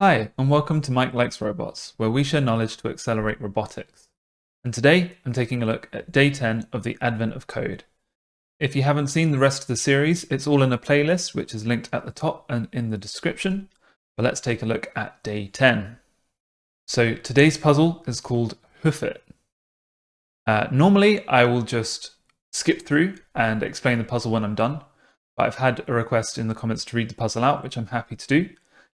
Hi, and welcome to Mike Likes Robots, where we share knowledge to accelerate robotics. And today, I'm taking a look at day 10 of the Advent of Code. If you haven't seen the rest of the series, it's all in a playlist, which is linked at the top and in the description. But let's take a look at day 10. So today's puzzle is called Hoof It. Normally, I will just skip through and explain the puzzle when I'm done, but I've had a request in the comments to read the puzzle out, which I'm happy to do.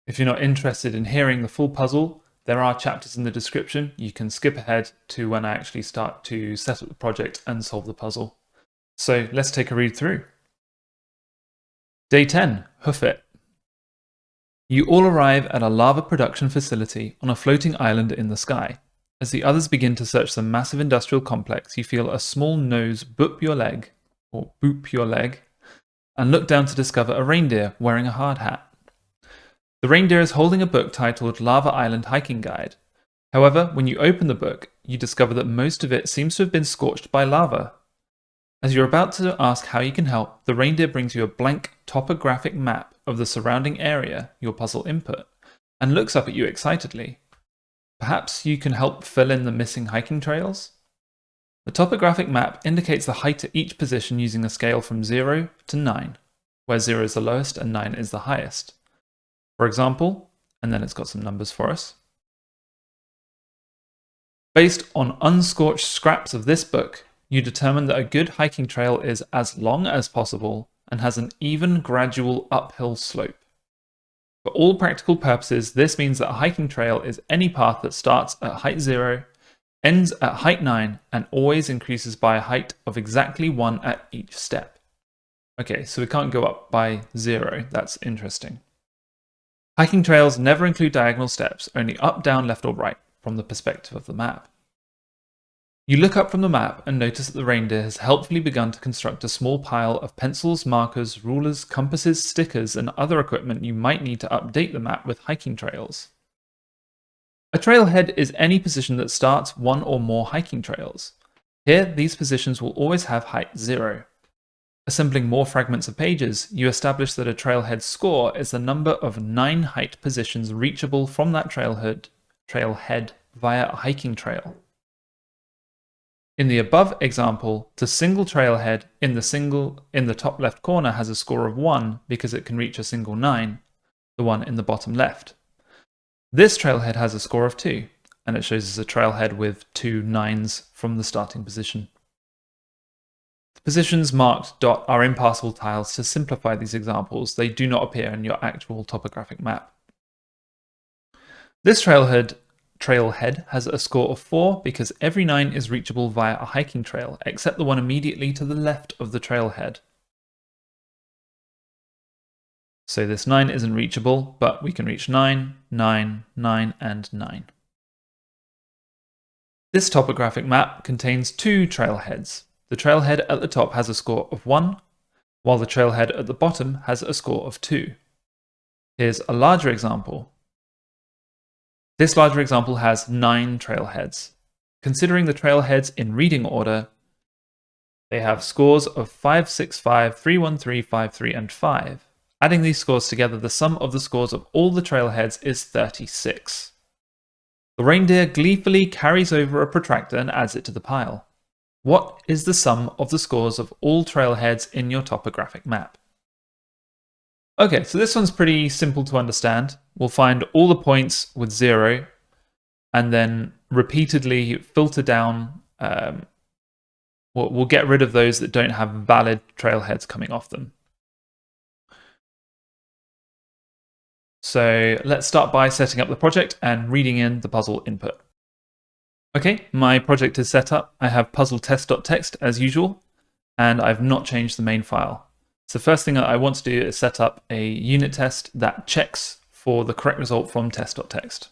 If you're not interested in hearing the full puzzle, there are chapters in the description. You can skip ahead to when I actually start to set up the project and solve the puzzle. So let's take a read through. Day 10, Hoof It. You all arrive at a lava production facility on a floating island in the sky. As the others begin to search the massive industrial complex, you feel a small nose boop your leg, and look down to discover a reindeer wearing a hard hat. The reindeer is holding a book titled Lava Island Hiking Guide. However, when you open the book, you discover that most of it seems to have been scorched by lava. As you're about to ask how you can help, the reindeer brings you a blank topographic map of the surrounding area, your puzzle input, and looks up at you excitedly. Perhaps you can help fill in the missing hiking trails? The topographic map indicates the height at each position using a scale from 0 to 9, where 0 is the lowest and 9 is the highest. For example, and then it's got some numbers for us. Based on unscorched scraps of this book, you determine that a good hiking trail is as long as possible and has an even gradual uphill slope. For all practical purposes, this means that a hiking trail is any path that starts at height 0, ends at height 9, and always increases by a height of exactly 1 at each step. Okay, so we can't go up by 0, that's interesting. Hiking trails never include diagonal steps, only up, down, left, or right, from the perspective of the map. You look up from the map and notice that the reindeer has helpfully begun to construct a small pile of pencils, markers, rulers, compasses, stickers, and other equipment you might need to update the map with hiking trails. A trailhead is any position that starts one or more hiking trails. Here, these positions will always have height 0. Assembling more fragments of pages, you establish that a trailhead score is the number of 9 height positions reachable from that trailhead via a hiking trail. In the above example, the single trailhead in the top left corner has a score of 1 because it can reach a single 9, the one in the bottom left. This trailhead has a score of 2, and it shows us a trailhead with 2 9s from the starting position. The positions marked dot are impassable tiles. To simplify these examples, they do not appear in your actual topographic map. This trailhead has a score of 4 because every 9 is reachable via a hiking trail, except the one immediately to the left of the trailhead. So this 9 isn't reachable, but we can reach 9, 9, 9, and 9. This topographic map contains 2 trailheads. The trailhead at the top has a score of 1, while the trailhead at the bottom has a score of 2. Here's a larger example. This larger example has 9 trailheads. Considering the trailheads in reading order, they have scores of 5, 6, 5, 3, 1, 3, 5, 3, and 5. Adding these scores together, the sum of the scores of all the trailheads is 36. The reindeer gleefully carries over a protractor and adds it to the pile. What is the sum of the scores of all trailheads in your topographic map? Okay, so this one's pretty simple to understand. We'll find all the points with 0 and then repeatedly filter down. We'll get rid of those that don't have valid trailheads coming off them. So let's start by setting up the project and reading in the puzzle input. Okay, my project is set up. I have puzzle test.txt as usual, and I've not changed the main file. So first thing I want to do is set up a unit test that checks for the correct result from test.txt.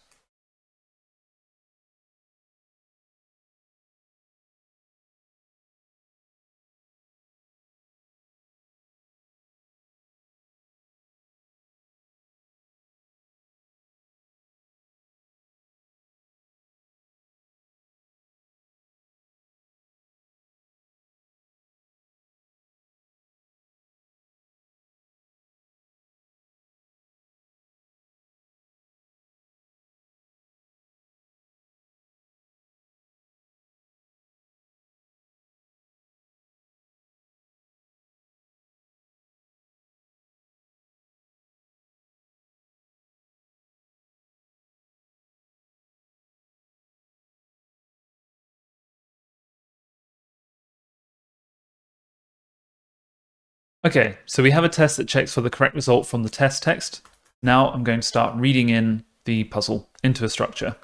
Okay, so we have a test that checks for the correct result from the test text. Now I'm going to start reading in the puzzle into a structure.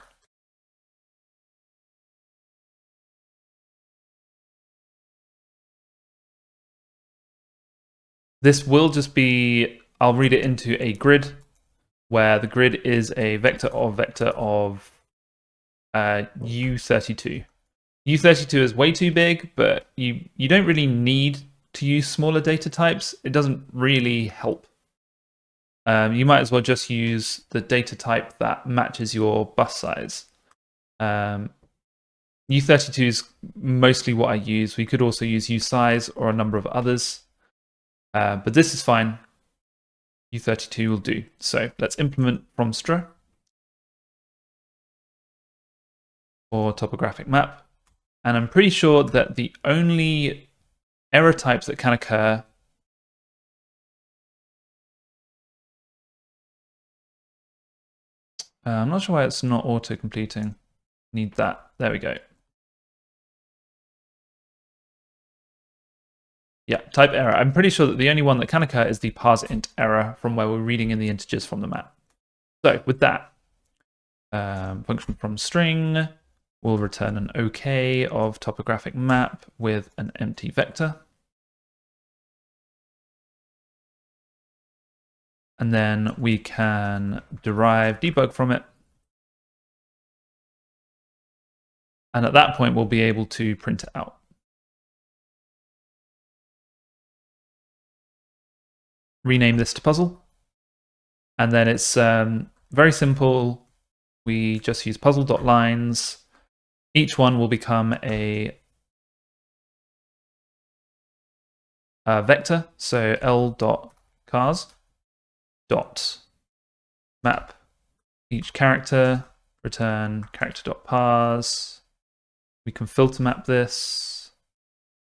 This will just be, I'll read it into a grid, where the grid is a vector of U32. U32 is way too big, but you don't really need to use smaller data types. It doesn't really help. You might as well just use the data type that matches your bus size. U32 is mostly what I use. We could also use usize or a number of others, but this is fine. U32 will do. So let's implement from str or topographic map. And I'm pretty sure that the only error types that can occur I'm not sure why it's not auto-completing. Need that. There we go. Yeah, type error. I'm pretty sure that the only one that can occur is the parseInt error from where we're reading in the integers from the map. So with that, function from string will return an OK of topographic map with an empty vector. And then we can derive debug from it. And at that point, we'll be able to print it out. Rename this to puzzle. And then it's very simple. We just use puzzle.lines. Each one will become a vector. So l.cars dot map each character, return character.parse. We can filter map this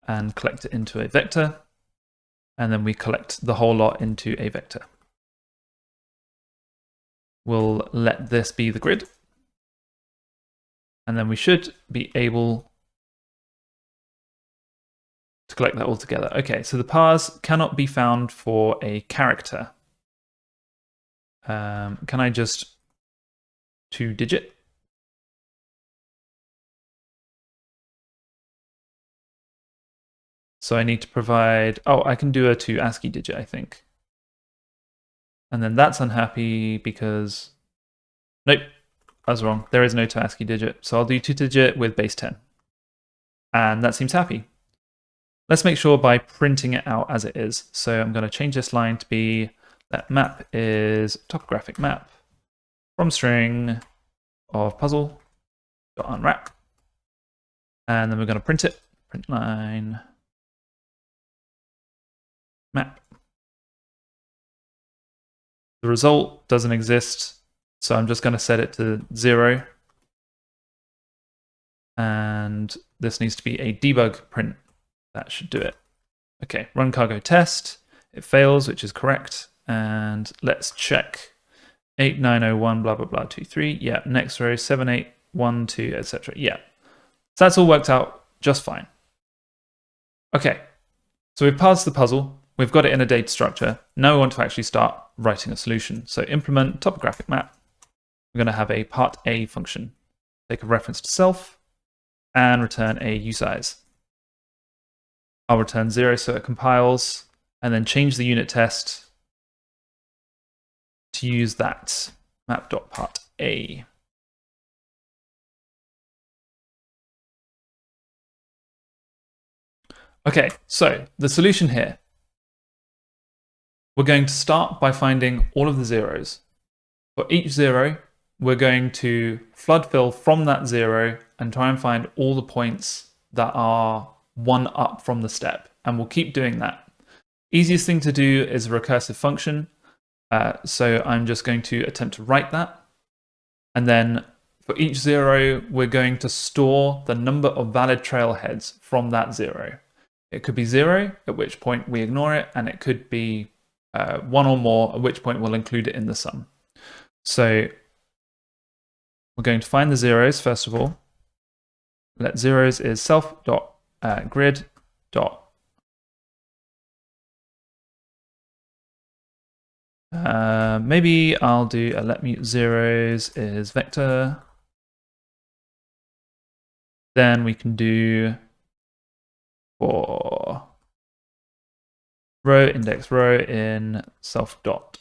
and collect it into a vector. And then we collect the whole lot into a vector. We'll let this be the grid. And then we should be able to collect that all together. Okay, so the parse cannot be found for a character. Can I just 2-digit? So I need to provide, oh, I can do a 2 ASCII digit, I think. And then that's unhappy because, nope, I was wrong. There is no 2 ASCII digit. So I'll do 2-digit with base 10. And that seems happy. Let's make sure by printing it out as it is. So I'm going to change this line to be that map is topographic map from string of puzzle.unwrap. And then we're going to print it. Print line map. The result doesn't exist, so I'm just going to set it to 0. And this needs to be a debug print. That should do it. Okay, run cargo test. It fails, which is correct. And let's check 8901 blah blah blah 23. Yeah, next row 7812, etc. Yeah. So that's all worked out just fine. Okay, so we've parsed the puzzle. We've got it in a data structure. Now we want to actually start writing a solution. So implement topographic map. We're going to have a part A function. Take a reference to self and return a usize. I'll return 0 so it compiles, and then change the unit test to use that map.part_a. Okay, so the solution here. We're going to start by finding all of the zeros. For each 0, we're going to flood fill from that 0 and try and find all the points that are 1 up from the step. And we'll keep doing that. Easiest thing to do is a recursive function. So I'm just going to attempt to write that. And then for each 0, we're going to store the number of valid trailheads from that 0. It could be 0, at which point we ignore it, and it could be 1 or more, at which point we'll include it in the sum. So we're going to find the zeros, first of all. Let zeros is self.grid. Maybe I'll do a let mute zeros is vector. Then we can do for row index row in self dot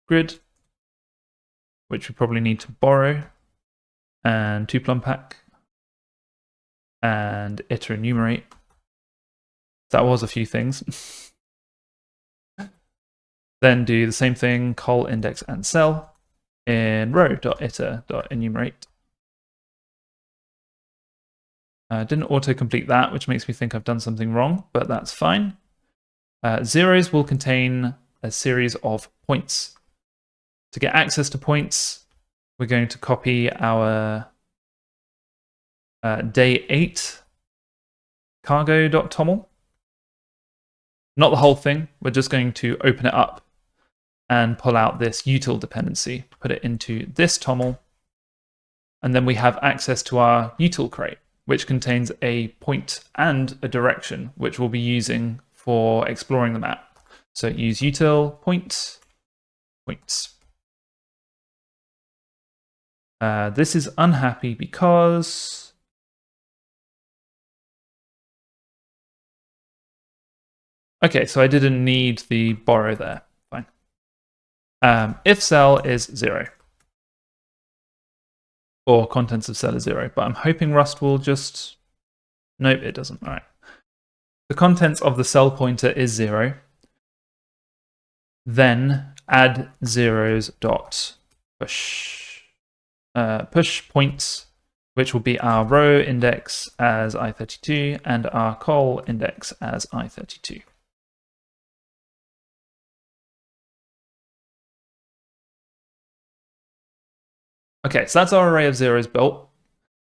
grid, which we probably need to borrow, and tuple unpack, and iter enumerate. That was a few things. Then do the same thing, col index and cell in row.iter.enumerate. Didn't autocomplete that, which makes me think I've done something wrong, but that's fine. Zeros will contain a series of points. To get access to points, we're going to copy our day 8 cargo.toml. Not the whole thing, we're just going to open it up and pull out this util dependency, put it into this toml, and then we have access to our util crate, which contains a point and a direction, which we'll be using for exploring the map. So use util point points. This is unhappy because okay, so I didn't need the borrow there. Fine. If cell is 0, or contents of cell is 0, but I'm hoping Rust will just... Nope, it doesn't. All right. The contents of the cell pointer is 0. Then add zeros dot push points, which will be our row index as i32 and our col index as i32. Okay, so that's our array of zeros built.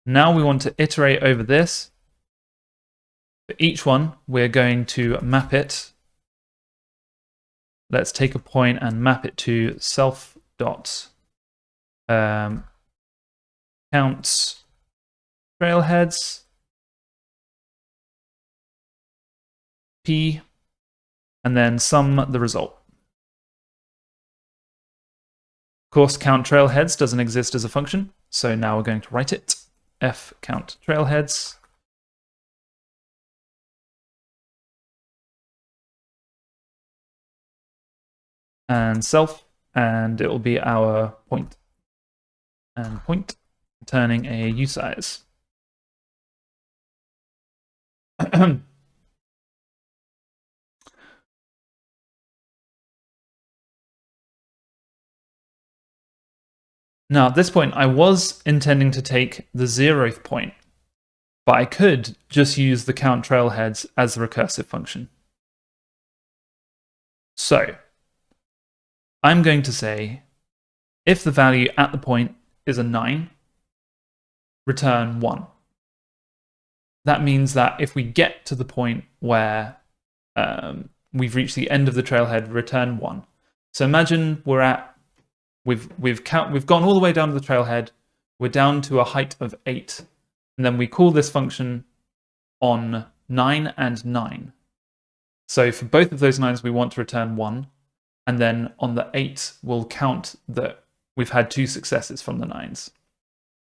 Now we want to iterate over this. For each one, we're going to map it. Let's take a point and map it to self dot counts trailheads p, and then sum the result. Of course, count trailheads doesn't exist as a function, so now we're going to write it. F count trailheads. And self, and it will be our point. And point, returning a usize. Now, at this point, I was intending to take the 0th point, but I could just use the count trailheads as the recursive function. So, I'm going to say, if the value at the point is a 9, return 1. That means that if we get to the point where we've reached the end of the trailhead, return 1. So imagine we're at We've gone all the way down to the trailhead. We're down to a height of 8. And then we call this function on 9 and 9. So for both of those 9s, we want to return 1. And then on the 8, we'll count that we've had 2 successes from the 9s.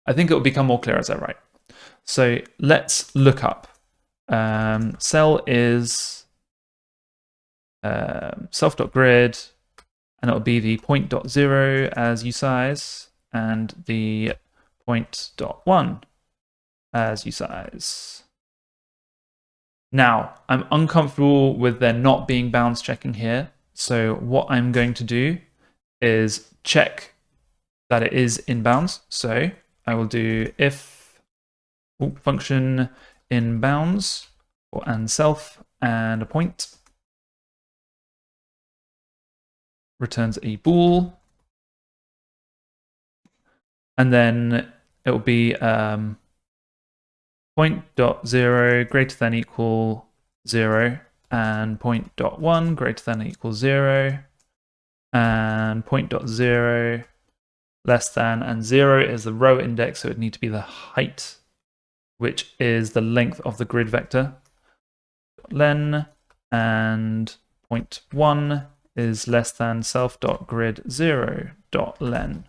I think it will become more clear as I write. So let's look up. Cell is self.grid. And it'll be the point.0 as usize and the point.1 as usize. Now, I'm uncomfortable with there not being bounds checking here. So what I'm going to do is check that it is in bounds. So I will do if function in bounds and self and a point. Returns a bool, and then it will be point.0 greater than equal 0, and point.1 greater than equal 0, and point.0 less than, and 0 is the row index, so it would need to be the height, which is the length of the grid vector. Len, and point.1 is less than self.grid0.len.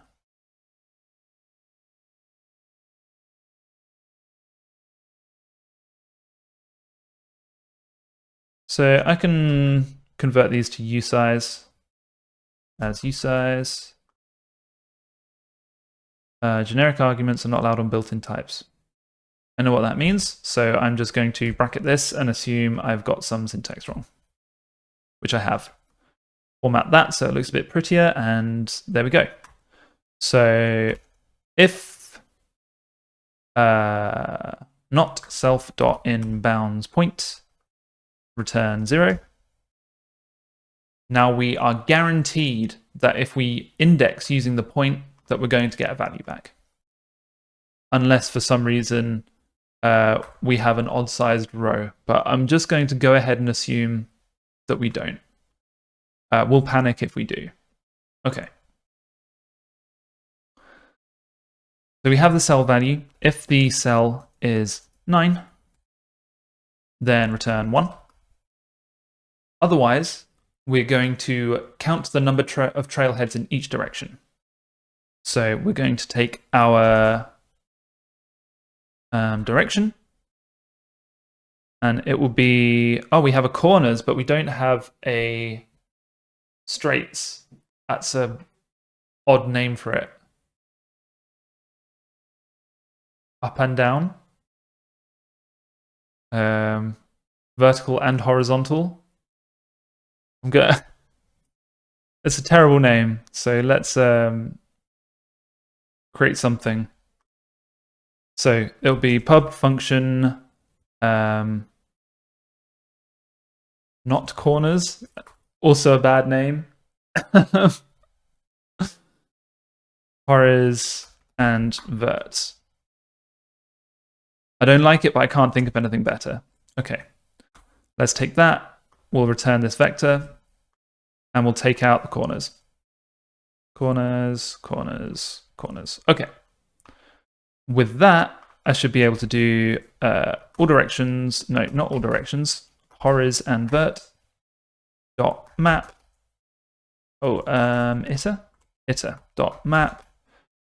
So I can convert these to usize as usize. Generic arguments are not allowed on built-in types. I know what that means, so I'm just going to bracket this and assume I've got some syntax wrong, which I have. Format that so it looks a bit prettier, and there we go. So if not self.inBounds return 0, now we are guaranteed that if we index using the point, that we're going to get a value back. Unless for some reason we have an odd-sized row. But I'm just going to go ahead and assume that we don't. We'll panic if we do. Okay. So we have the cell value. If the cell is 9, then return 1. Otherwise, we're going to count the number of trailheads in each direction. So we're going to take our direction, and it will be, oh, we have a corners, but we don't have a straights. That's a odd name for it. Up and down, vertical and horizontal. It's a terrible name, so let's create something. So it'll be pub function not corners, also a bad name. Horiz and verts. I don't like it, but I can't think of anything better. Okay, let's take that. We'll return this vector, and we'll take out the corners. Corners, corners, corners. Okay. With that, I should be able to do all directions. No, not all directions. Horiz and vert dot map. Oh, iter dot map,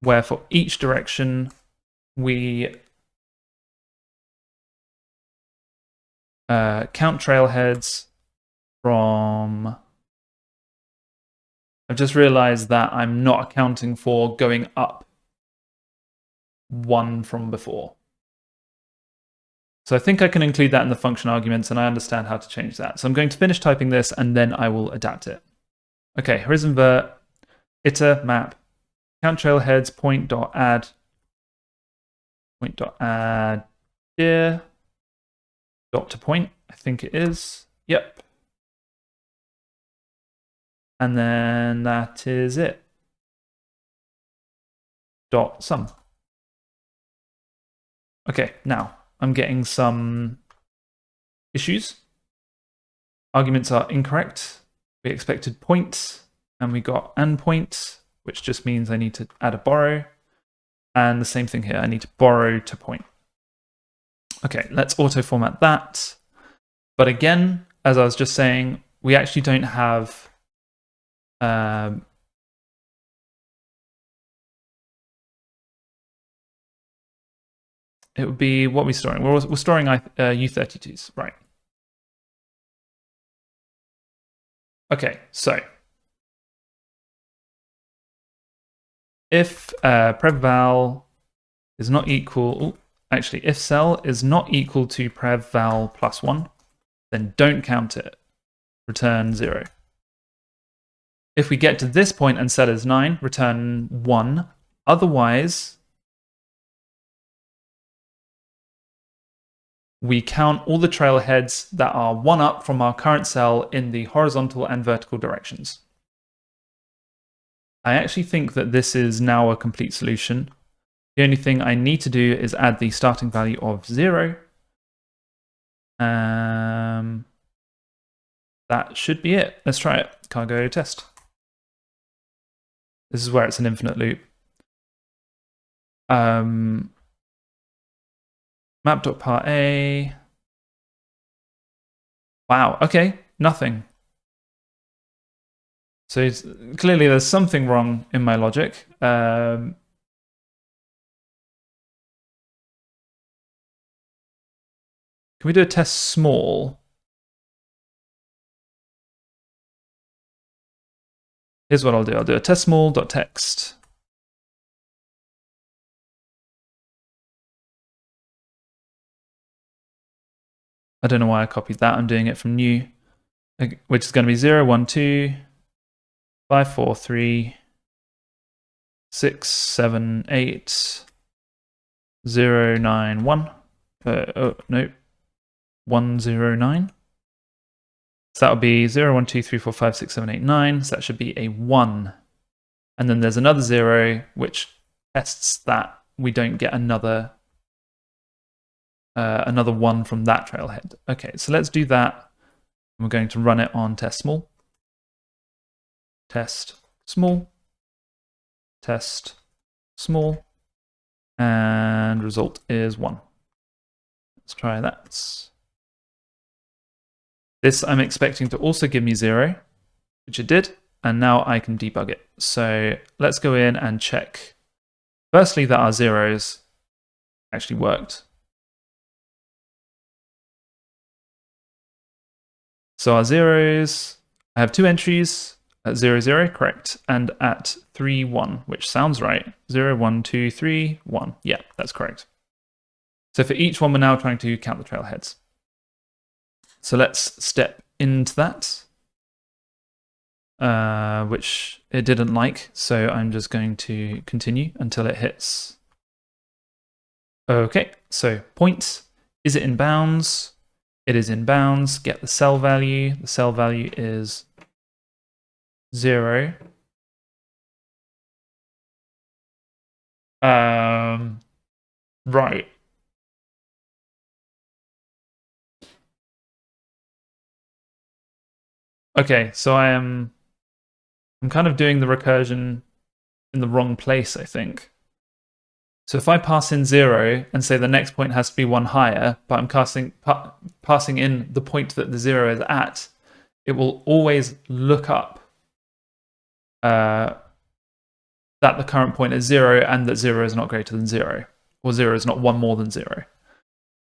where for each direction we count trailheads from. I've just realized that I'm not accounting for going up 1 from before. So I think I can include that in the function arguments, and I understand how to change that. So I'm going to finish typing this, and then I will adapt it. Okay, horizon vert, iter map, count trailheads, point.add here, dot to point, I think it is. Yep. And then that is it. Dot sum. Okay, now I'm getting some issues. Arguments are incorrect. We expected points, and we got and point, which just means I need to add a borrow. And the same thing here, I need to borrow to point. Okay, let's auto-format that. But again, as I was just saying, we actually don't have it would be what we're storing. We're storing U32s, right? Okay, so if prevval is not equal, actually, if cell is not equal to prevval plus 1, then don't count it. Return 0. If we get to this point and set as 9, return 1. Otherwise, we count all the trailheads that are 1 up from our current cell in the horizontal and vertical directions. I actually think that this is now a complete solution. The only thing I need to do is add the starting value of 0. That should be it. Let's try it. Cargo test. This is where it's an infinite loop. Map.parA. Wow, okay, nothing. So clearly there's something wrong in my logic. Can we do a test small? Here's what I'll do. I'll do a test small.text. I don't know why I copied that. I'm doing it from new, which is going to be 0, 1, 2, 5, 4, 3, 6, 7, 8, 0, 9, 1. Oh, no. 1, 0, 9. So that would be 0, 1, 2, 3, 4, 5, 6, 7, 8, 9. So that should be a 1. And then there's another 0, which tests that we don't get another 1 from that trailhead. Okay, so let's do that. We're going to run it on test small. Test small. Test small. And result is 1. Let's try that. This I'm expecting to also give me 0, which it did. And now I can debug it. So let's go in and check. Firstly, that our zeros actually worked. So our zeros, I have 2 entries at 0, 0, correct, and at 3, 1, which sounds right. 0, 1, 2, 3, 1. Yeah, that's correct. So for each one, we're now trying to count the trailheads. So let's step into that, which it didn't like. So I'm just going to continue until it hits. Okay, so point, is it in bounds? It is in bounds. Get the cell value. The cell value is 0. Right. Okay, so I'm kind of doing the recursion in the wrong place, I think. So if I pass in 0 and say the next point has to be 1 higher, but I'm passing in the point that the 0 is at, it will always look up that the current point is 0 and that 0 is not greater than 0, or 0 is not 1 more than 0.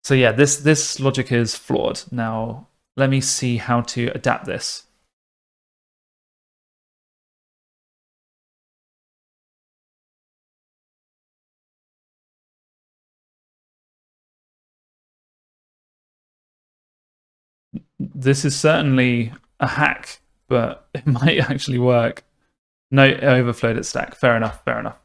So yeah, this logic is flawed. Now, let me see how to adapt this. This is certainly a hack, but it might actually work. No, it overflowed its stack. Fair enough, fair enough.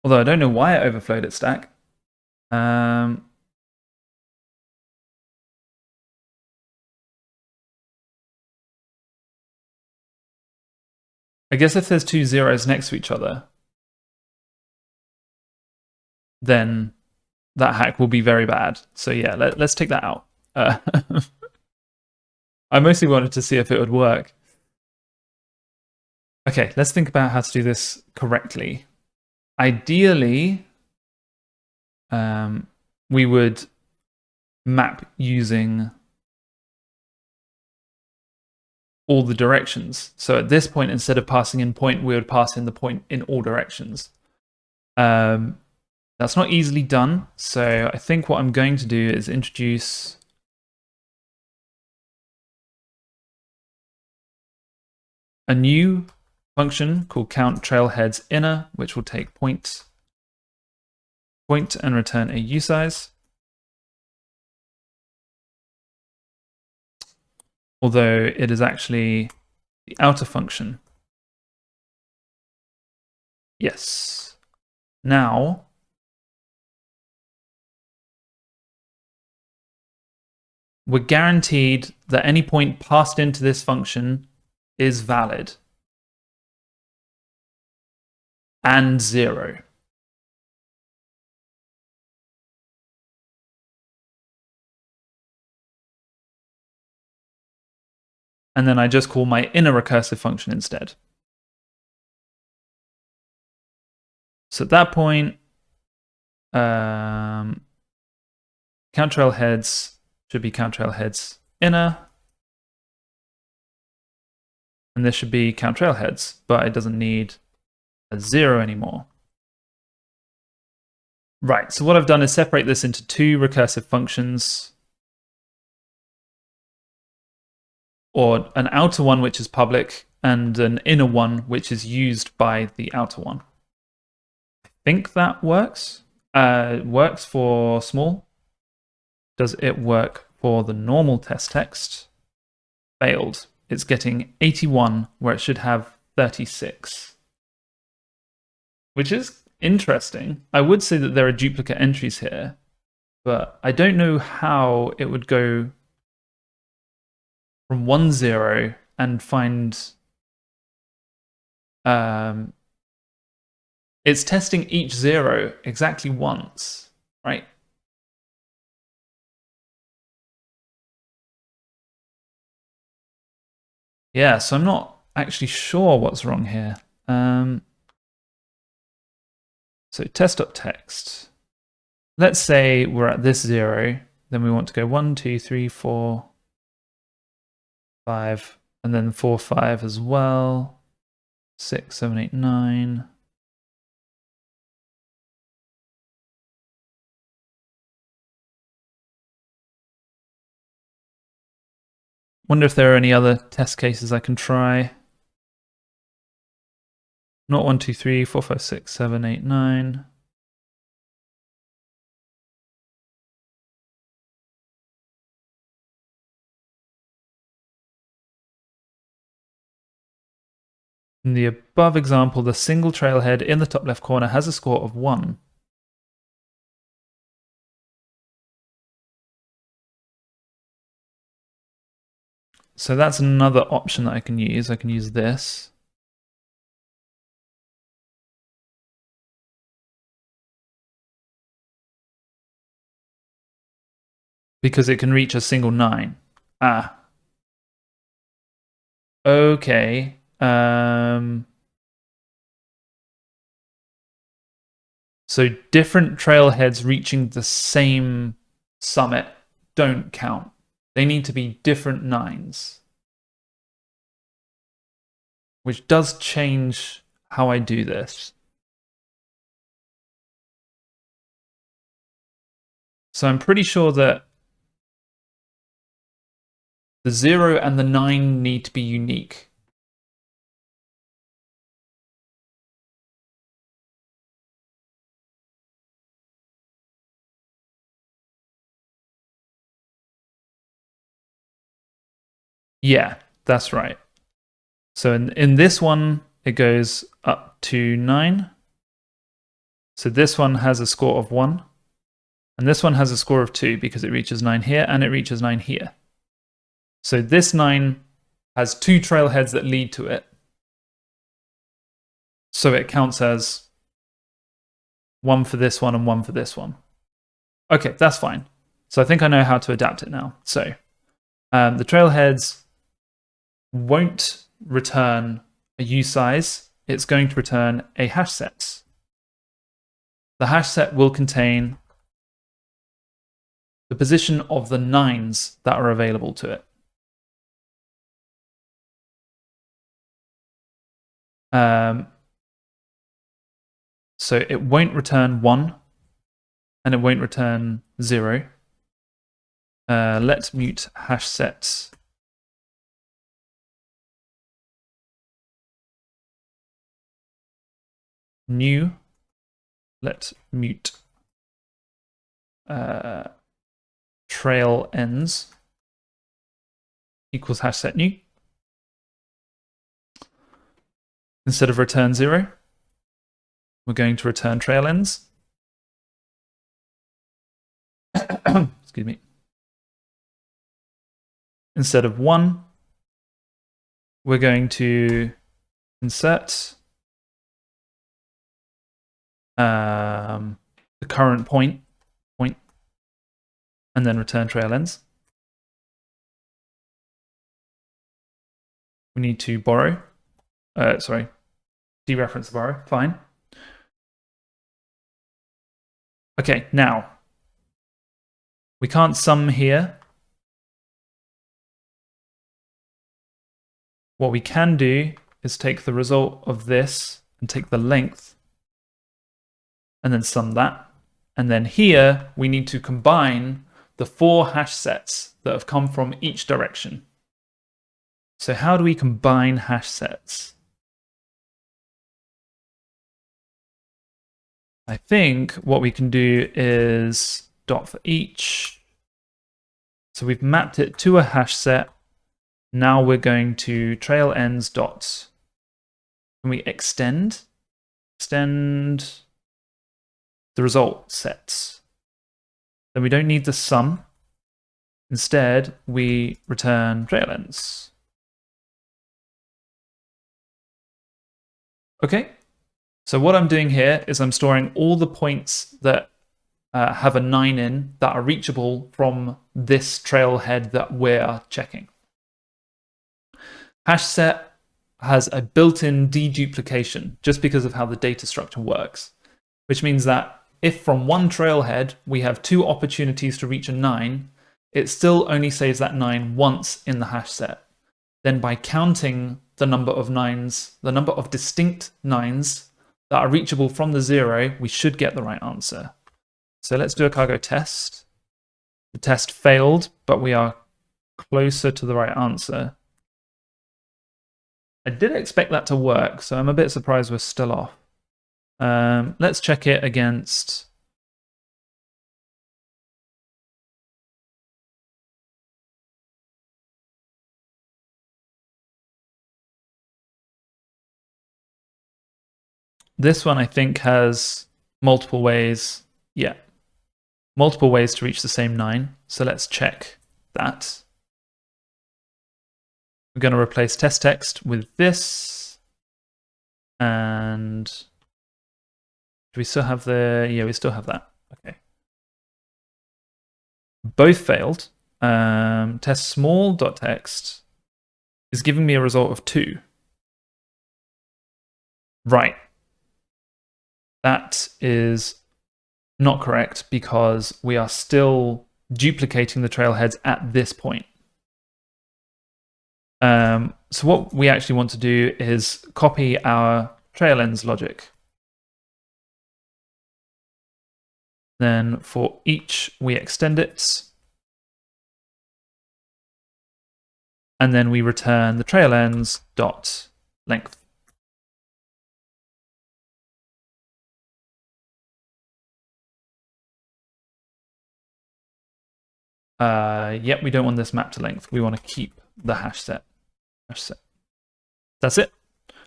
Although I don't know why it overflowed its stack. I guess if there's 2 zeros next to each other, then that hack will be very bad. So yeah, let's take that out. I mostly wanted to see if it would work. Okay, let's think about how to do this correctly. Ideally, we would map using all the directions. So at this point, instead of passing in point, we would pass in the point in all directions. That's not easily done. So I think what I'm going to do is introduce a new function called count trailheads inner, which will take point and return a usize. Although it is actually the outer function. Yes. Now, we're guaranteed that any point passed into this function is valid. And 0. And then I just call my inner recursive function instead. So at that point, count trailheads should be count trailheads inner. And this should be count trailheads, but it doesn't need a 0 anymore. Right, so what I've done is separate this into two recursive functions, or an outer one which is public and an inner one which is used by the outer one. I think that works. Works for small. Does it work for the normal test text? Failed. It's getting 81 where it should have 36. Which is interesting. I would say that there are duplicate entries here, but I don't know how it would go from 1, 0 and find... it's testing each 0 exactly once, right? Yeah, so I'm not actually sure what's wrong here. So test.text. Let's say we're at this 0, then we want to go 1, 2, 3, 4, 5, and then 4, 5 as well. 6, 7, 8, 9. Wonder if there are any other test cases I can try. Not 1, 2, 3, 4, 5, 6, 7, 8, 9. In the above example, the single trailhead in the top left corner has a score of 1. So that's another option that I can use. I can use this. Because it can reach a single 9. Ah. Okay. So different trailheads reaching the same summit don't count. They need to be different 9s. Which does change how I do this. So I'm pretty sure that the 0 and the 9 need to be unique. Yeah, that's right. So in this one, it goes up to 9. So this one has a score of 1. And this one has a score of 2 because it reaches 9 here and it reaches 9 here. So this 9 has 2 trailheads that lead to it. So it counts as 1 for this one and 1 for this one. Okay, that's fine. So I think I know how to adapt it now. So the trailheads won't return a usize. It's going to return a hash set. The hash set will contain the position of the 9s that are available to it. So it won't return 1 and it won't return 0. Let's mute hash sets. New. Let mute trail ends equals hash set new. Instead of return 0, we're going to return trail ends. Excuse me. Instead of 1, we're going to insert the current point, and then return trail ends. We need to borrow. Dereference borrow. Fine. Okay, now we can't sum here What we can do is take the result of this and take the length and then sum that. And then here we need to combine the 4 hash sets that have come from each direction. So how do we combine hash sets? I think what we can do is dot for each. So we've mapped it to a hash set. Now we're going to trail ends dot. Can we extend the result sets? Then we don't need the sum. Instead, we return trail ends. Okay. So what I'm doing here is I'm storing all the points that have a 9 in that are reachable from this trailhead that we're checking. Hash set has a built-in deduplication just because of how the data structure works, which means that if from one trailhead we have 2 opportunities to reach a 9, it still only saves that 9 once in the hash set. Then by counting the number of 9s, the number of distinct 9s that are reachable from the 0, we should get the right answer. So let's do a cargo test. The test failed, but we are closer to the right answer. I did expect that to work, so I'm a bit surprised we're still off. Let's check it against... This one, I think, has multiple ways. Yeah, multiple ways to reach the same 9. So let's check that. We're going to replace test text with this. And do we still have the... Yeah, we still have that. Okay. Both failed. Test small.text is giving me a result of 2. Right. That is not correct because we are still duplicating the trailheads at this point. So what we actually want to do is copy our trail ends logic. Then for each, we extend it. And then we return the trail ends dot length. Yep, we don't want this map to length. We want to keep the hash set. That's it.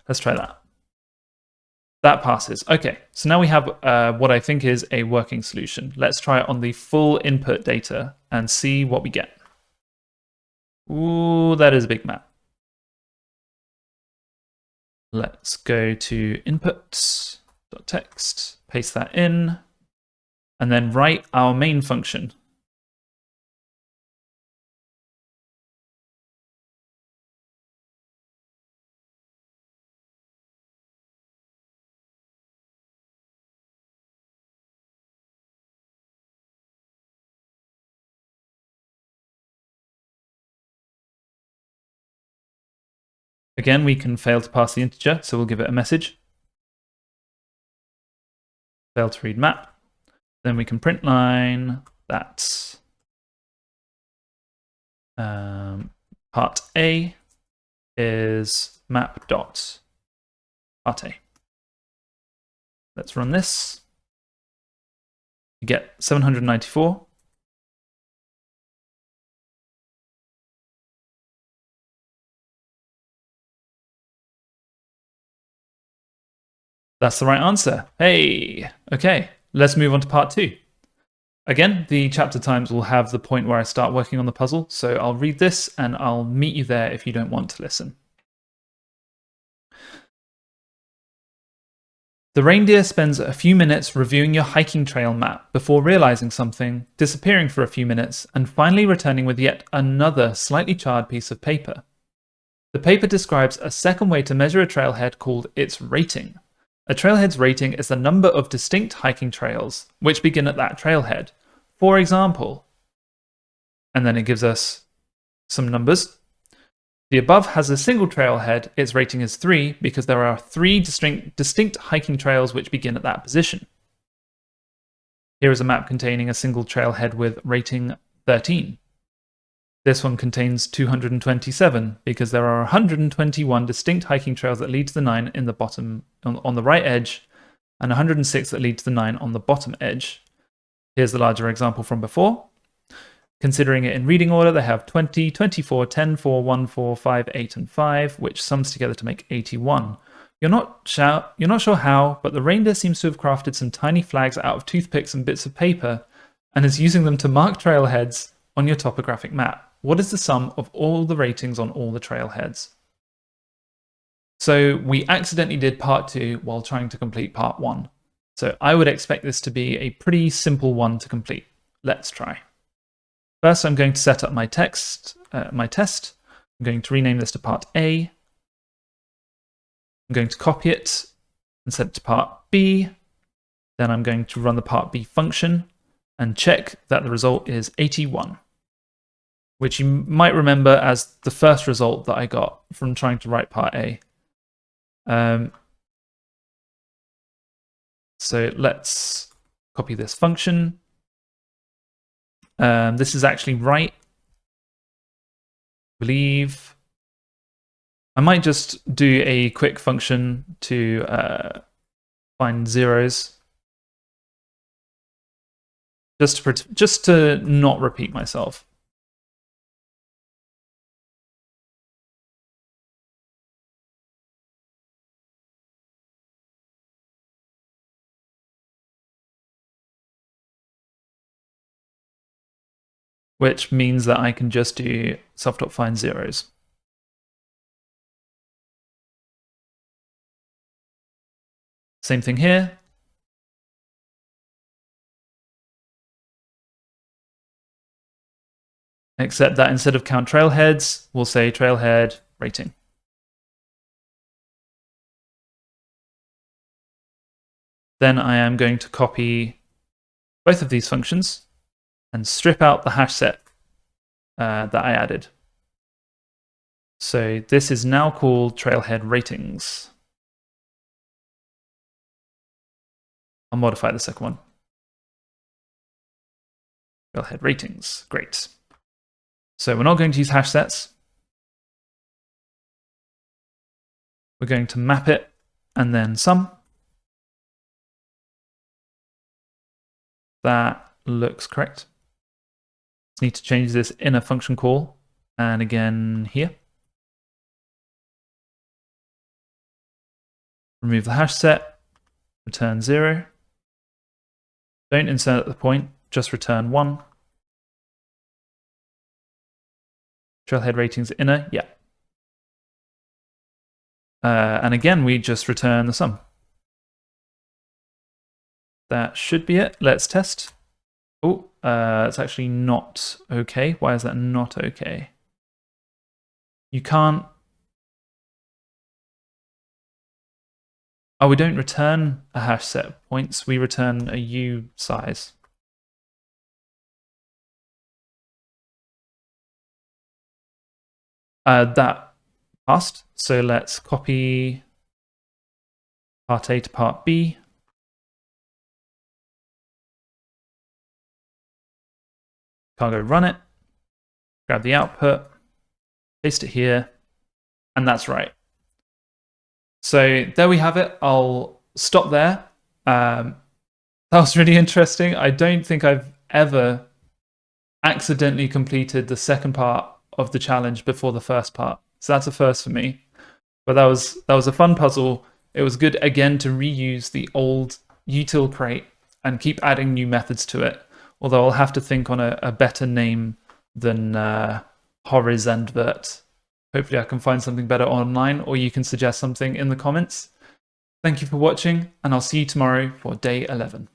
Let's try that. That passes. Okay, so now we have what I think is a working solution. Let's try it on the full input data and see what we get. Ooh, that is a big map. Let's go to inputs.text, paste that in, and then write our main function. Again, we can fail to pass the integer, so we'll give it a message. Fail to read map. Then we can print line that part A is map dot part A. Let's run this. We get 794. That's the right answer. Hey, okay, let's move on to part 2. Again, the chapter times will have the point where I start working on the puzzle, so I'll read this and I'll meet you there if you don't want to listen. The reindeer spends a few minutes reviewing your hiking trail map before realizing something, disappearing for a few minutes, and finally returning with yet another slightly charred piece of paper. The paper describes a second way to measure a trailhead called its rating. A trailhead's rating is the number of distinct hiking trails which begin at that trailhead. For example, and then it gives us some numbers. The above has a single trailhead. Its rating is 3 because there are 3 distinct hiking trails which begin at that position. Here is a map containing a single trailhead with rating 13. This one contains 227 because there are 121 distinct hiking trails that lead to the 9 in the bottom on the right edge, and 106 that lead to the 9 on the bottom edge. Here's the larger example from before. Considering it in reading order, they have 20, 24, 10, 4, 1, 4, 5, 8, and 5, which sums together to make 81. You're not sure how, but the reindeer seems to have crafted some tiny flags out of toothpicks and bits of paper, and is using them to mark trailheads on your topographic map. What is the sum of all the ratings on all the trailheads? So we accidentally did part 2 while trying to complete part 1. So I would expect this to be a pretty simple one to complete. Let's try. First, I'm going to set up my test. I'm going to rename this to part A. I'm going to copy it and set it to part B. Then I'm going to run the part B function and check that the result is 81, which you might remember as the first result that I got from trying to write part A. So let's copy this function. This is actually right. I believe I might just do a quick function to find zeros, just to not repeat myself. Which means that I can just do self.find zeros. Same thing here. Except that instead of count trailheads, we'll say trailhead rating. Then I am going to copy both of these functions and strip out the hash set that I added. So this is now called trailhead ratings. I'll modify the second one. Trailhead ratings, great. So we're not going to use hash sets. We're going to map it and then sum. That looks correct. Need to change this inner function call, and again here. Remove the hash set, return 0. Don't insert at the point, just return 1. Trailhead ratings inner, yeah. And again, we just return the sum. That should be it. Let's test. Oh, it's actually not okay. Why is that not okay? You can't. Oh, we don't return a hash set of points. We return a U size. That passed. So let's copy part A to part B. Cargo run it, grab the output, paste it here, and that's right. So there we have it. I'll stop there. That was really interesting. I don't think I've ever accidentally completed the second part of the challenge before the first part. So that's a first for me. But that was a fun puzzle. It was good, again, to reuse the old util crate and keep adding new methods to it. Although I'll have to think on a better name than horizontvert. Hopefully I can find something better online, or you can suggest something in the comments. Thank you for watching, and I'll see you tomorrow for day 11.